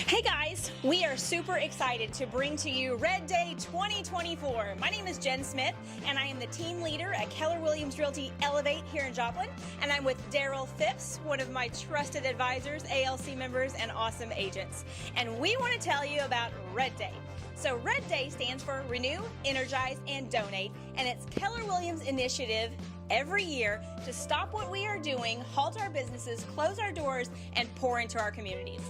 Hey guys, we are super excited to bring to you Red Day 2024. My name is Jen Smith, and I am the team leader at Keller Williams Realty Elevate here in Joplin. And I'm with Daryl Phipps, one of my trusted advisors, ALC members, and awesome agents. And we want to tell you about Red Day. So Red Day stands for Renew, Energize, and Donate, and it's Keller Williams' initiative every year to stop what we are doing, halt our businesses, close our doors, and pour into our communities.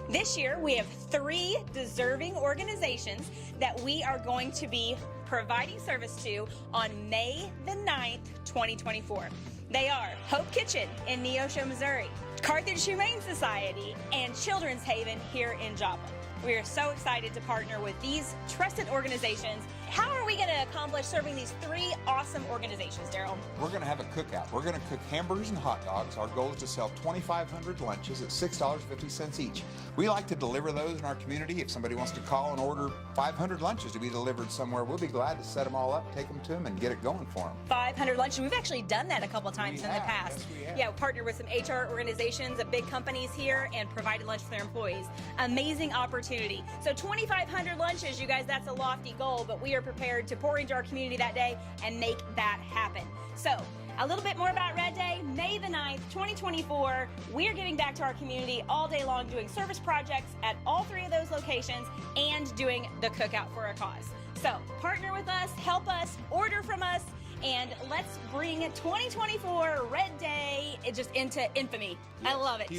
This year, we have 3 deserving organizations that we are going to be providing service to on May the 9th, 2024. They are Hope Kitchen in Neosho, Missouri, Carthage Humane Society, and Children's Haven here in Joplin. We are so excited to partner with these trusted organizations. How are we going to accomplish serving these 3 awesome organizations, Daryl? We're going to have a cookout. We're going to cook hamburgers and hot dogs. Our goal is to sell 2,500 lunches at $6.50 each. We like to deliver those in our community. If somebody wants to call and order 500 lunches to be delivered somewhere, we'll be glad to set them all up, take them to them, and get it going for them. 500 lunches. We've actually done that a couple times in the past. Yes, we have. Yeah, partnered with some HR organizations, big companies here, and provided lunch for their employees. Amazing opportunity. So 2,500 lunches, you guys, that's a lofty goal, but we are prepared to pour into our community that day and make that happen. So a little bit more about Red Day, May the 9th, 2024. We are giving back to our community all day long, doing service projects at all 3 of those locations and doing the cookout for a cause. So partner with us, help us, order from us, and let's bring 2024 Red Day just into infamy. I love it.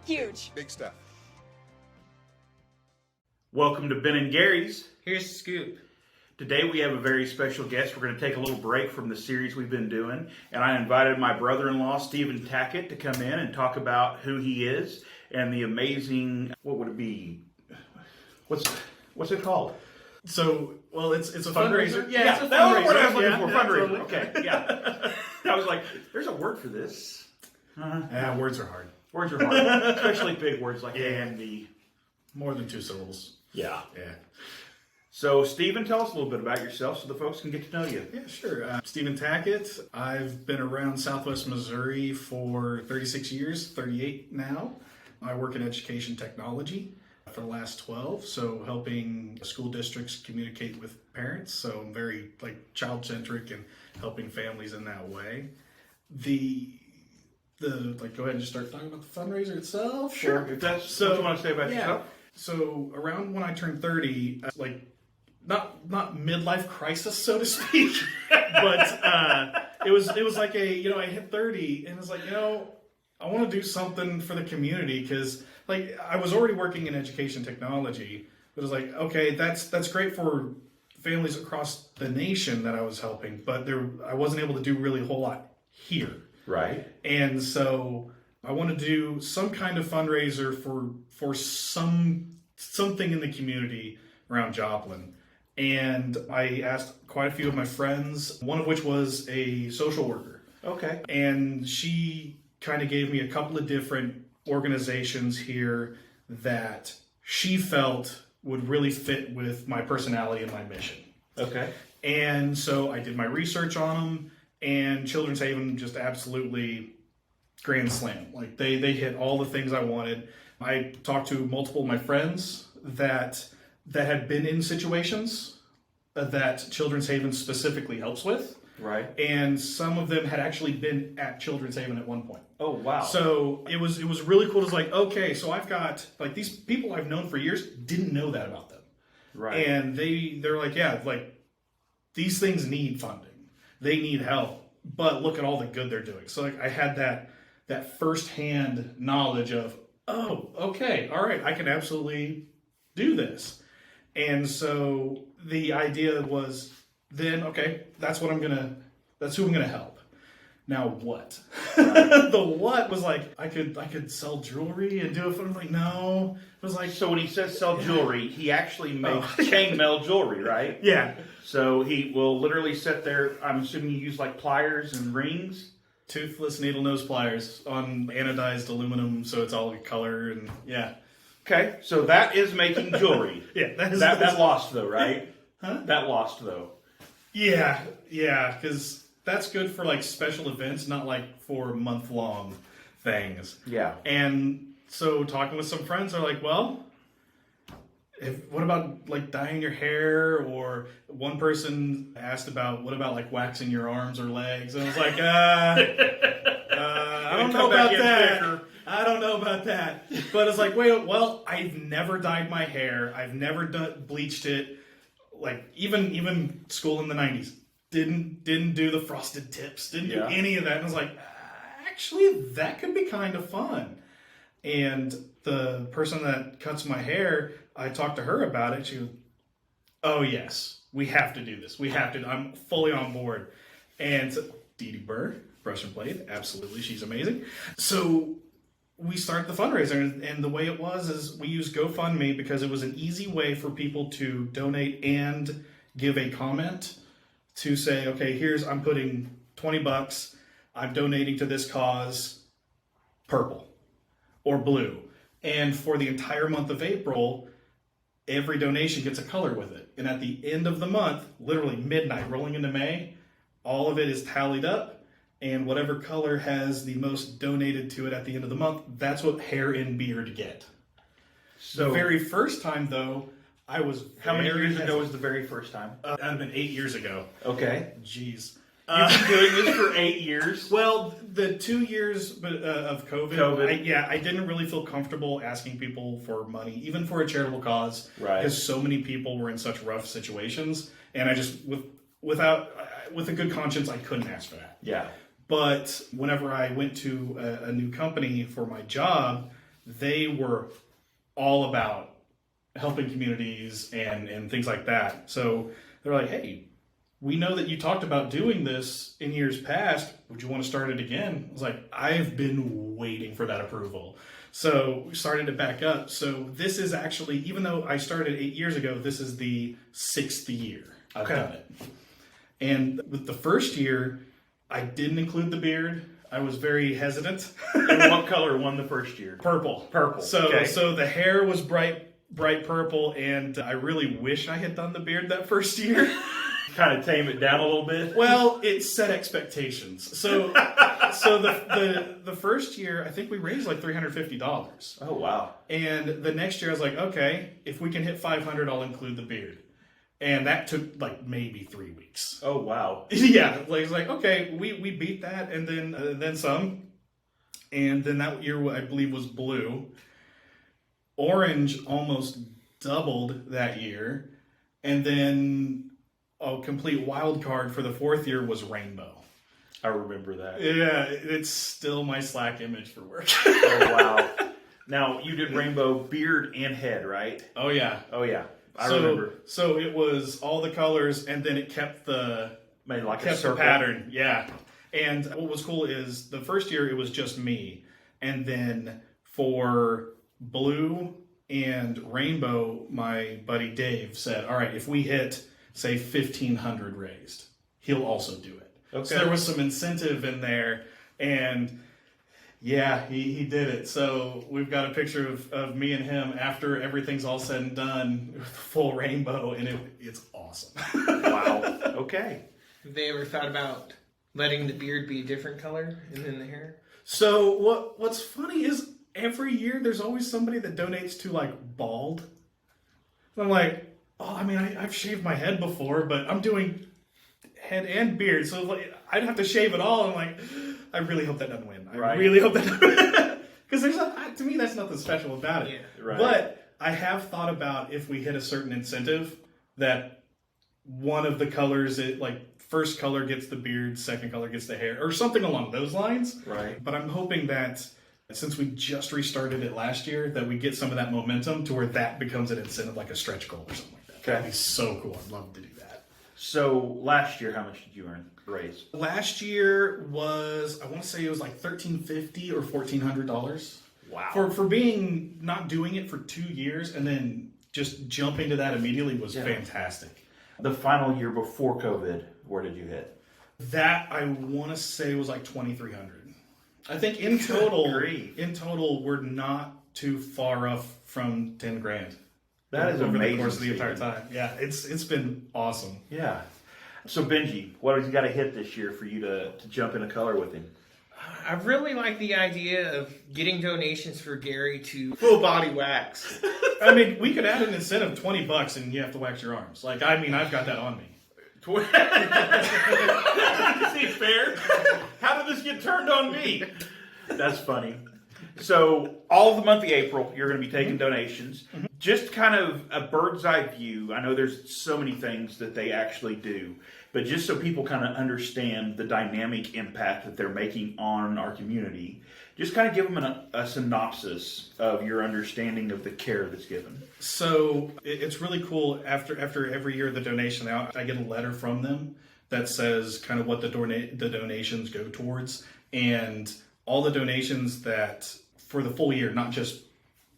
Huge. Big stuff. Welcome to Ben and Gary's. Here's the scoop. Today we have a very special guest. We're going to take a little break from the series we've been doing, and I invited my brother-in-law, Stephen Tackett, to come in and talk about who he is and the amazing, what would it be? What's it called? So, well, it's a fundraiser. Yeah, it's a that was the fundraiser. word I was looking for, Yeah, fundraiser. totally. Okay, yeah. I was like, there's a word for this. Yeah, words are hard. Words are hard, especially big words like A and B. More than 2 syllables. Yeah. Yeah. So, Stephen, tell us a little bit about yourself so the folks can get to know you. Yeah, sure. Stephen Tackett. I've been around Southwest Missouri for 36 years, 38 now. I work in education technology for the last 12, so helping school districts communicate with parents. So I'm very child-centric and helping families in that way. Go ahead and just start talking about the fundraiser itself. Sure. If that's what you want to say about yourself. So around when I turned 30, not midlife crisis, so to speak, but it was like I hit 30 and it's like, I want to do something for the community because I was already working in education technology, but it was like, okay, that's great for families across the nation that I was helping, but I wasn't able to do really a whole lot here. Right. And so I want to do some kind of fundraiser for something in the community around Joplin. And I asked quite a few of my friends, one of which was a social worker. Okay. And she kind of gave me a couple of different organizations here that she felt would really fit with my personality and my mission. Okay. And so I did my research on them, and Children's Haven just absolutely grand slam. They hit all the things I wanted. I talked to multiple of my friends that had been in situations that Children's Haven specifically helps with. Right. And some of them had actually been at Children's Haven at one point. Oh, wow. So it was really cool. It was okay, so I've got these people I've known for years didn't know that about them. Right. And they're these things need funding. They need help. But look at all the good they're doing. So I had that firsthand knowledge of, oh, okay, all right, I can absolutely do this. And so the idea was then, okay, that's who I'm gonna help. Now what? The what was I could sell jewelry and do it. I'm like, no. It was so when he says sell jewelry, he actually makes chainmail jewelry, right? Yeah. So he will literally sit there. I'm assuming you use pliers and rings. Toothless needle nose pliers on anodized aluminum, so it's all color and yeah. Okay, so that is making jewelry. Yeah, that lost though, right? Huh? That lost though. Yeah, because that's good for special events, not for month-long things. Yeah. And so talking with some friends, they're like, well, what about like dyeing your hair? Or one person asked about, what about like waxing your arms or legs? And I was like, I don't know about that. I don't know about that. But it's like, wait, well, I've never dyed my hair. I've never bleached it. Like even school in the 90s, didn't do the frosted tips, didn't do any of that. And I was like, actually, that could be kind of fun. And the person that cuts my hair, I talked to her about it. She goes, oh yes, we have to do this. We have to. I'm fully on board. And Dee Dee Burr, Brush and Blade, absolutely, she's amazing. So we started the fundraiser, and the way it was is we used GoFundMe because it was an easy way for people to donate and give a comment to say, okay, I'm putting $20, I'm donating to this cause, purple or blue. And for the entire month of April, every donation gets a color with it. And at the end of the month, literally midnight, rolling into May, all of it is tallied up. And whatever color has the most donated to it at the end of the month, that's what hair and beard get. So the very first time, though, I was... How many years ago was the very first time? That would have been 8 years ago. Okay. Jeez. You've been doing this for 8 years? Well, the 2 years of COVID. I didn't really feel comfortable asking people for money, even for a charitable cause. Right. Because so many people were in such rough situations. And I just, with a good conscience, I couldn't ask for that. Yeah. But whenever I went to a new company for my job, they were all about helping communities and things like that. So they're like, hey, we know that you talked about doing this in years past. Would you want to start it again? I was like, I've been waiting for that approval. So we started to back up. So this is actually, even though I started 8 years ago, this is the 6th year I've done it. And with the first year, I didn't include the beard. I was very hesitant. And what color won the first year? Purple. So the hair was bright purple, and I really wish I had done the beard that first year. Kind of tame it down a little bit. Well, it set expectations. So the first year, I think we raised like $350. Oh wow! And the next year, I was like, okay, if we can hit 500, I'll include the beard. And that took like maybe 3 weeks. Oh wow! Yeah, it's like okay, we beat that, and then some. And then that year, I believe, was blue. Orange almost doubled that year, and then a complete wild card for the 4th year was rainbow. I remember that. Yeah, it's still my Slack image for work. Oh wow! Now you did rainbow beard and head, right? Oh yeah. I remember. So it was all the colors, and then it kept the pattern. Yeah. And what was cool is the first year it was just me, and then for blue and rainbow, my buddy Dave said, "All right, if we hit say 1,500 raised, he'll also do it." Okay. So there was some incentive in there, and yeah, he did it. So we've got a picture of me and him after everything's all said and done with full rainbow, and it's awesome. Wow. Okay. Have they ever thought about letting the beard be a different color and then the hair? So what's funny is every year there's always somebody that donates to like bald. And I'm like, oh, I mean, I've shaved my head before, but I'm doing head and beard, so like, I'd have to shave it all. I'm like, I really hope that doesn't win. I really hope that doesn't win. Because to me, that's nothing special about it. Yeah, right. But I have thought about if we hit a certain incentive that one of the colors, first color gets the beard, second color gets the hair, or something along those lines. Right. But I'm hoping that since we just restarted it last year, that we get some of that momentum to where that becomes an incentive, like a stretch goal or something like that. Okay. That'd be so cool. I'd love to do that. So last year, how much did you raise? Last year was, I want to say it was like $1,350 or $1,400. Wow. For being not doing it for 2 years and then just jumping to that immediately was fantastic. The final year before COVID, where did you hit? That I want to say was like $2,300. I think in total we're not too far off from 10 grand. That is over amazing. The course of the entire time. Yeah, it's been awesome. Yeah. So Benji, what have you got to hit this year for you to jump in a color with him? I really like the idea of getting donations for Gary to full body wax. I mean, we could add an incentive, $20, and you have to wax your arms. Like, I mean, I've got that on me. Is it fair? How did this get turned on me? That's funny. So all of the month of April, you're going to be taking donations. Just kind of a bird's eye view. I know there's so many things that they actually do, but just so people kind of understand the dynamic impact that they're making on our community, just kind of give them a synopsis of your understanding of the care that's given. So it's really cool. After every year of the donation out, I get a letter from them that says kind of what the donations go towards, and all the donations that for the full year, not just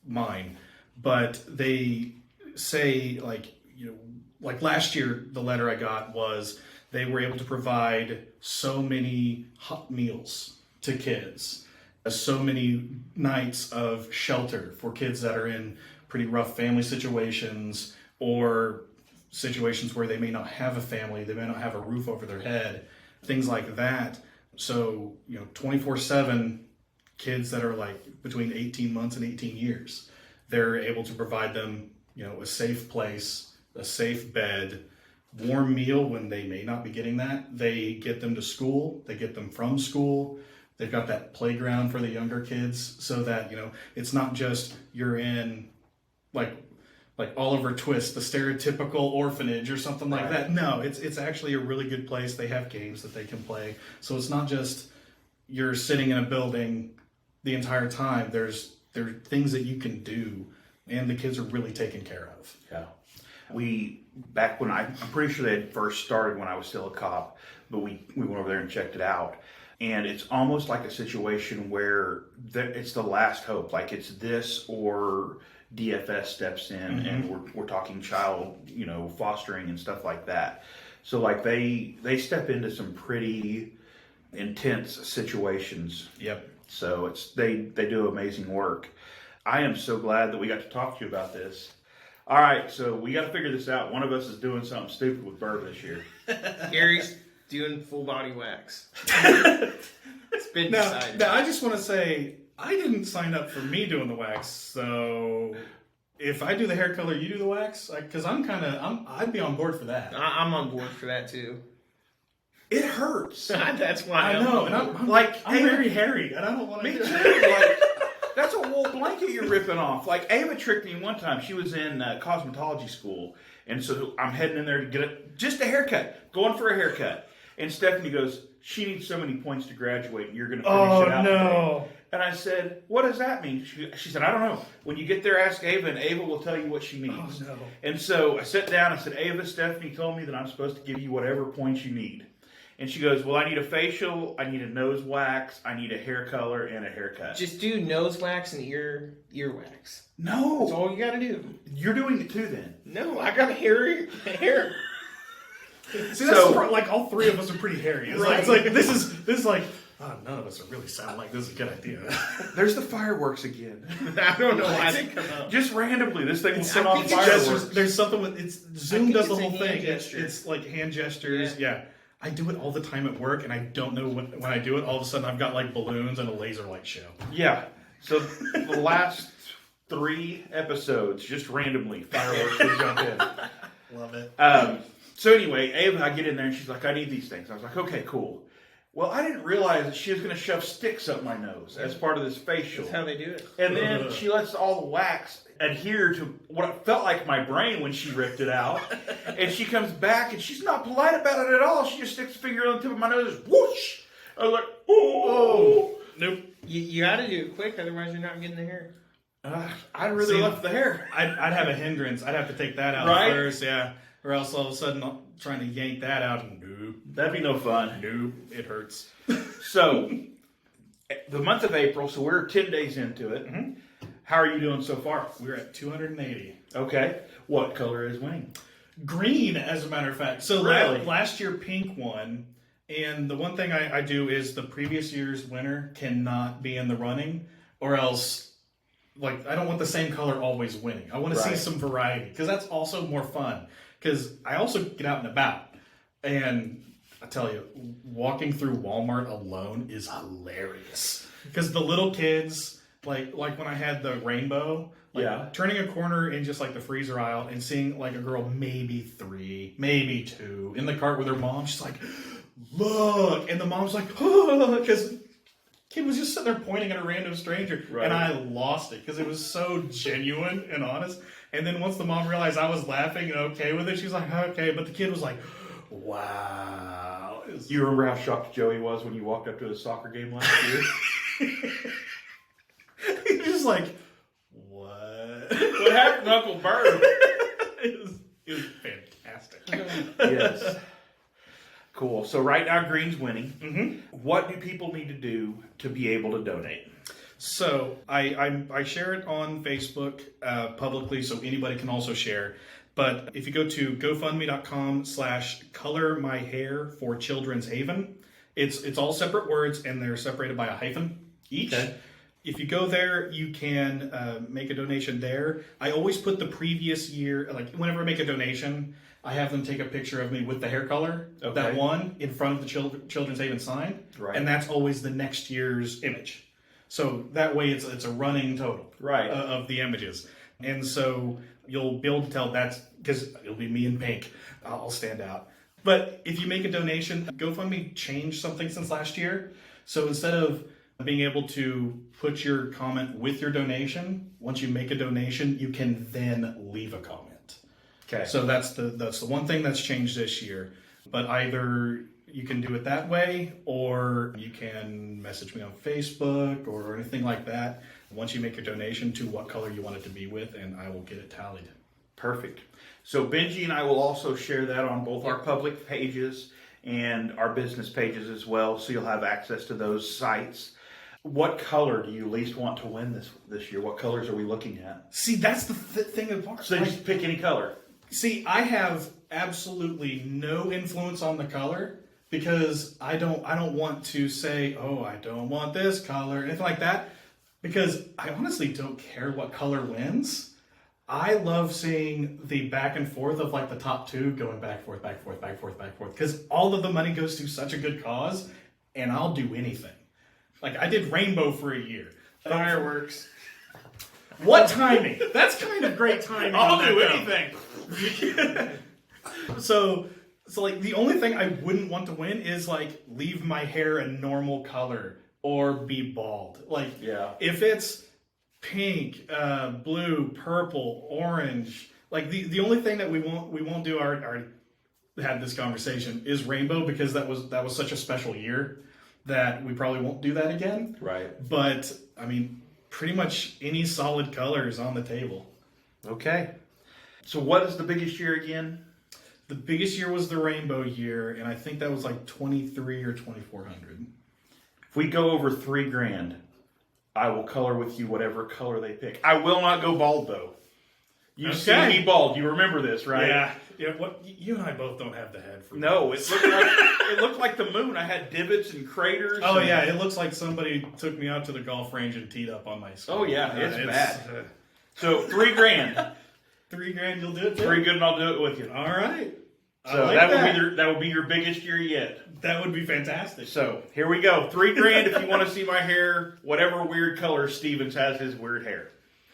mine, but they say, like, you know, like last year, the letter I got was they were able to provide so many hot meals to kids, so many nights of shelter for kids that are in pretty rough family situations, or situations where they may not have a family, they may not have a roof over their head, things like that. So, you know, 24/7, kids that are like between 18 months and 18 years, they're able to provide them, you know, a safe place, a safe bed, warm meal when they may not be getting that. They get them to school, they get them from school. They've got that playground for the younger kids, so that, you know, it's not just you're in like Oliver Twist, the stereotypical orphanage or something like that. No, it's actually a really good place. They have games that they can play. So it's not just you're sitting in a building the entire time. There are things that you can do, and the kids are really taken care of. Yeah. Back when I'm pretty sure they had first started when I was still a cop, but we went over there and checked it out. And it's almost like a situation where it's the last hope. Like, it's this or DFS steps in, and we're talking child, you know, fostering and stuff like that. So like they step into some pretty intense situations. Yep. So they do amazing work. I am so glad that we got to talk to you about this. All right, so we got to figure this out. One of us is doing something stupid with Burr this year. Gary's doing full body wax. It's been decided. Now, I just want to say, I didn't sign up for me doing the wax, so if I do the hair color, you do the wax? Because I'd be on board for that. I'm on board for that too. It hurts. That's why I know, and I'm very hairy, and I don't want to Me do too. it. Like, that's a wool blanket you're ripping off. Like, Ava tricked me one time. She was in cosmetology school, and so I'm heading in there to get just a haircut, going for a haircut. And Stephanie goes, she needs so many points to graduate, and you're going to finish it out today. And I said, what does that mean? She said, I don't know. When you get there, ask Ava, and Ava will tell you what she needs. Oh, no. And so I sat down, I said, Ava, Stephanie told me that I'm supposed to give you whatever points you need. And she goes, well, I need a facial, I need a nose wax, I need a hair color, and a haircut. Just do nose wax and ear wax. No. That's all you gotta do. You're doing it too then. No, I got hairy hair. See, that's like all three of us are pretty hairy. It's like this is like, oh, none of us are really sound like this is a good idea. There's the fireworks again. I don't know why they come up. Just randomly, this thing will set I off think it's fireworks. There's something with Zoom think does the it's a whole hand thing. gesture. It's like hand gestures. Yeah. I do it all the time at work, and I don't know when I do it. All of a sudden, I've got like balloons and a laser light show. Yeah. So the last 3 episodes, just randomly, fireworks will jump in. Love it. So anyway, Ava, I get in there and she's like, I need these things. I was like, okay, cool. Well, I didn't realize that she was going to shove sticks up my nose as part of this facial. That's how they do it. And then she lets all the wax adhere to what felt like my brain when she ripped it out. And she comes back and she's not polite about it at all. She just sticks a finger on the tip of my nose, whoosh. I was like, oh. Nope. You gotta do it quick, otherwise you're not getting the hair. I'd really love the hair. I'd have a hindrance. I'd have to take that out first, yeah. Or else all of a sudden I'm trying to yank that out and nope. That'd be no fun. Nope. It hurts. So, the month of April, so we're 10 days into it. Mm-hmm. How are you doing so far? We're at 280. Okay. What color is winning? Green, as a matter of fact. So really? last year, pink won. And the one thing I do is the previous year's winner cannot be in the running, or else, like, I don't want the same color always winning. I want to see some variety, because that's also more fun. Because I also get out and about, and I tell you, walking through Walmart alone is hilarious. Because the little kids, like when I had the rainbow, turning a corner in just like the freezer aisle and seeing like a girl, maybe 3, maybe 2, in the cart with her mom, she's like, look, and the mom's like, oh, because kid was just sitting there pointing at a random stranger, and I lost it because it was so genuine and honest. And then once the mom realized I was laughing and okay with it, she was like, okay, but the kid was like, wow. You remember how shocked Joey was when you walked up to the soccer game last year? He was just like, what? What happened to Uncle Bird? It was fantastic. Yes. Cool. So right now, Green's winning. Mm-hmm. What do people need to do to be able to donate? So I share it on Facebook publicly, so anybody can also share. But if you go to gofundme.com/colormyhair for Children's Haven, it's all separate words and they're separated by a hyphen each. Okay. If you go there, you can make a donation there. I always put the previous year, like whenever I make a donation, I have them take a picture of me with the hair color, that one, in front of the Children's Haven sign. Right. And that's always the next year's image. So that way it's a running total of the images. And so you'll be able to tell that's because it'll be me in pink. I'll stand out. But if you make a donation, GoFundMe changed something since last year. So instead of being able to put your comment with your donation, once you make a donation, you can then leave a comment. Okay. So that's the one thing that's changed this year. But either you can do it that way, or you can message me on Facebook or anything like that. Once you make your donation to what color you want it to be with, and I will get it tallied. Perfect. So Benji and I will also share that on both our public pages and our business pages as well, so you'll have access to those sites. What color do you least want to win this year? What colors are we looking at? See, that's the thing about So just pick any color. See, I have absolutely no influence on the color because I don't want to say, oh, I don't want this color, anything like that, because I honestly don't care what color wins. I love seeing the back and forth of like the top two going back, forth, back, forth, back, forth, back, forth, because all of the money goes to such a good cause, and I'll do anything. Like, I did rainbow for a year. Fireworks. What timing? That's kind of great timing. I'll do anything. So like the only thing I wouldn't want to win is like leave my hair a normal color or be bald. Like if it's pink, blue, purple, orange, like the only thing that we won't do our had this conversation is rainbow, because that was such a special year that we probably won't do that again. Right. But I mean, pretty much any solid color is on the table. Okay. So what is the biggest year again? The biggest year was the rainbow year, and I think that was like 23 or 2,400. If we go over $3,000, I will color with you whatever color they pick. I will not go bald though. You see me bald. You remember this, right? Yeah. What you and I both don't have the head for. No, it looked like the moon. I had divots and craters. Oh yeah, it looks like somebody took me out to the golf range and teed up on my skull. Oh yeah, it's bad. So $3,000. $3,000, you'll do it too? $3 good, and I'll do it with you. All right. So like that would be your biggest year yet. That would be fantastic. So here we go. $3,000 if you want to see my hair, whatever weird color Stevens has his weird hair.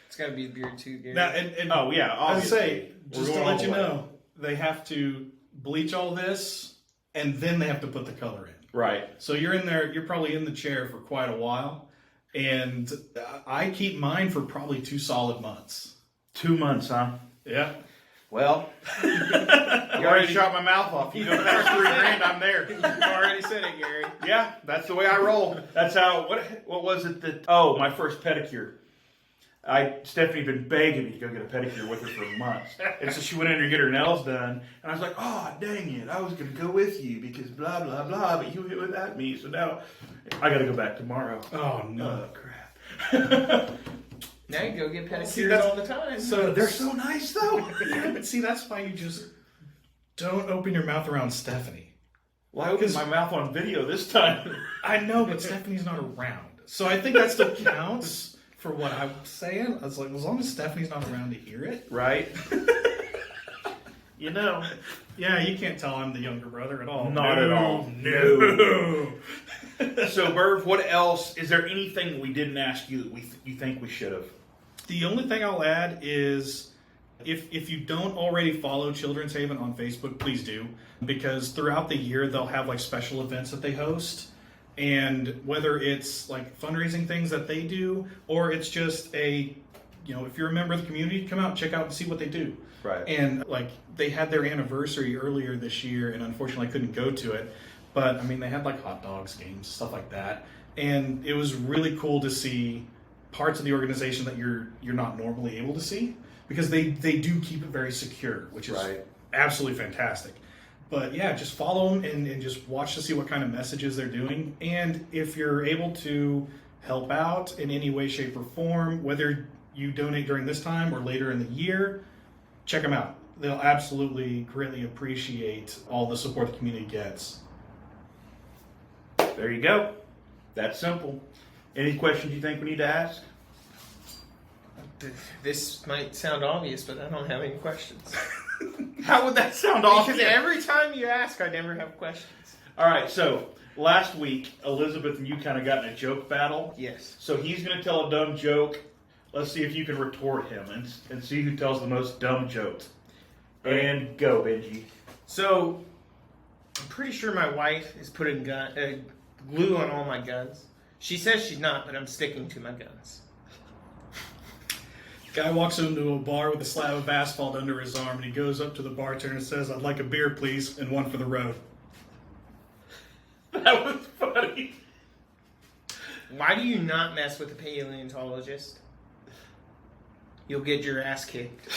It's got to be a beard too, Gary. Now, and oh yeah, obviously. I say, just to let you know, they have to bleach all this, and then they have to put the color in. Right. So you're in there. You're probably in the chair for quite a while, and I keep mine for probably 2 solid months. 2 months, huh? Yeah. Well, you already shot my mouth off. You go past $3,000, I'm there. You already said it, Gary. Yeah, that's the way I roll. That's how. What was it that? Oh, my first pedicure. Stephanie been begging me to go get a pedicure with her for months, and so she went in to get her nails done, and I was like, "Oh, dang it! I was going to go with you because blah blah blah, but you went without me, so now I got to go back tomorrow." Oh no! Oh crap! Now you go get pedicures all the time. So they're so nice though. Yeah, but see, that's why you just don't open your mouth around Stephanie. Well, I opened my mouth on video this time. I know, but Stephanie's not around, so I think that still counts. For what I'm saying, I was like, as long as Stephanie's not around to hear it, right? You know. Yeah, you can't tell I'm the younger brother at all. Not No, at all. No. So, Merv, what else? Is there anything we didn't ask you that you think we should have? The only thing I'll add is if you don't already follow Children's Haven on Facebook, please do, because throughout the year they'll have like special events that they host, and whether it's like fundraising things that they do or it's just a, you know, if you're a member of the community, come out and check out and see what they do. Right. And like they had their anniversary earlier this year, and unfortunately I couldn't go to it. But I mean, they had like hot dogs, games, stuff like that, and it was really cool to see parts of the organization that you're not normally able to see, because they do keep it very secure, which is absolutely fantastic. But yeah, just follow them and just watch to see what kind of messages they're doing. And if you're able to help out in any way, shape, or form, whether you donate during this time or later in the year, check them out. They'll absolutely greatly appreciate all the support the community gets. There you go. That's simple. Any questions you think we need to ask? This might sound obvious, but I don't have any questions. How would that sound Because obvious? every time you ask, I never have questions. All right, so last week, Elizabeth and you kind of got in a joke battle. Yes. So he's going to tell a dumb joke. Let's see if you can retort him and see who tells the most dumb jokes. And go, Benji. So, I'm pretty sure my wife is putting glue on all my guns. She says she's not, but I'm sticking to my guns. Guy walks into a bar with a slab of asphalt under his arm, and he goes up to the bartender and says, "I'd like a beer, please, and one for the road." That was funny. Why do you not mess with a paleontologist? You'll get your ass kicked.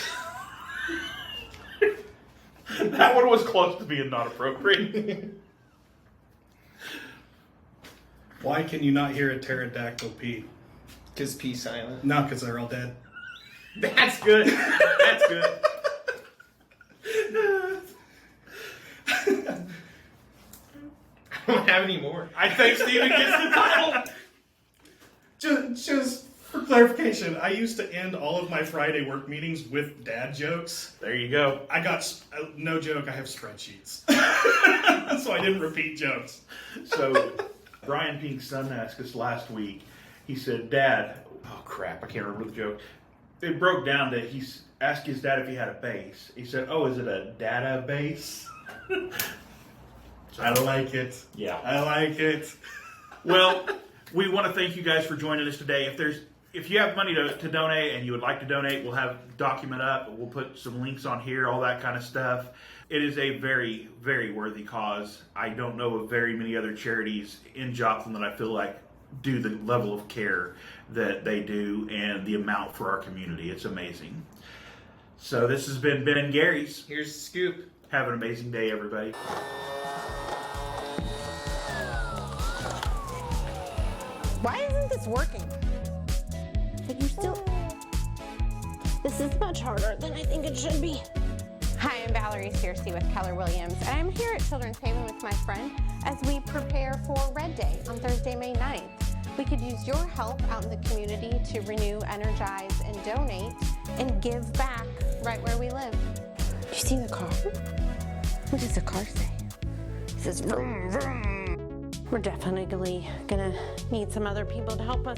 That one was close to being not appropriate. Why can you not hear a pterodactyl pee? Because P silent. No, because they're all dead. That's good. That's good. I don't have any more. I think Steven gets the title. Just for clarification, I used to end all of my Friday work meetings with dad jokes. There you go. I got, no joke, I have spreadsheets. So I didn't repeat jokes. So, Brian Pink's son asked us last week, he said, Dad, oh crap, I can't remember the joke. It broke down to, he asked his dad if he had a base. He said, oh, is it a database? I like it. Yeah. I like it. Well, we want to thank you guys for joining us today. If you have money to donate and you would like to donate, we'll have document up. We'll put some links on here, all that kind of stuff. It is a very, very worthy cause. I don't know of very many other charities in Joplin that I feel like do the level of care that they do and the amount for our community. It's amazing. So this has been Ben and Gary's. Here's the scoop. Have an amazing day, everybody. Why isn't this working? But you still... This is much harder than I think it should be. Hi, I'm Valerie Searcy with Keller Williams, and I'm here at Children's Haven with my friend as we prepare for Red Day on Thursday, May 9th. We could use your help out in the community to renew, energize, and donate, and give back right where we live. You see the car? What does the car say? It says vroom, vroom. We're definitely gonna need some other people to help us.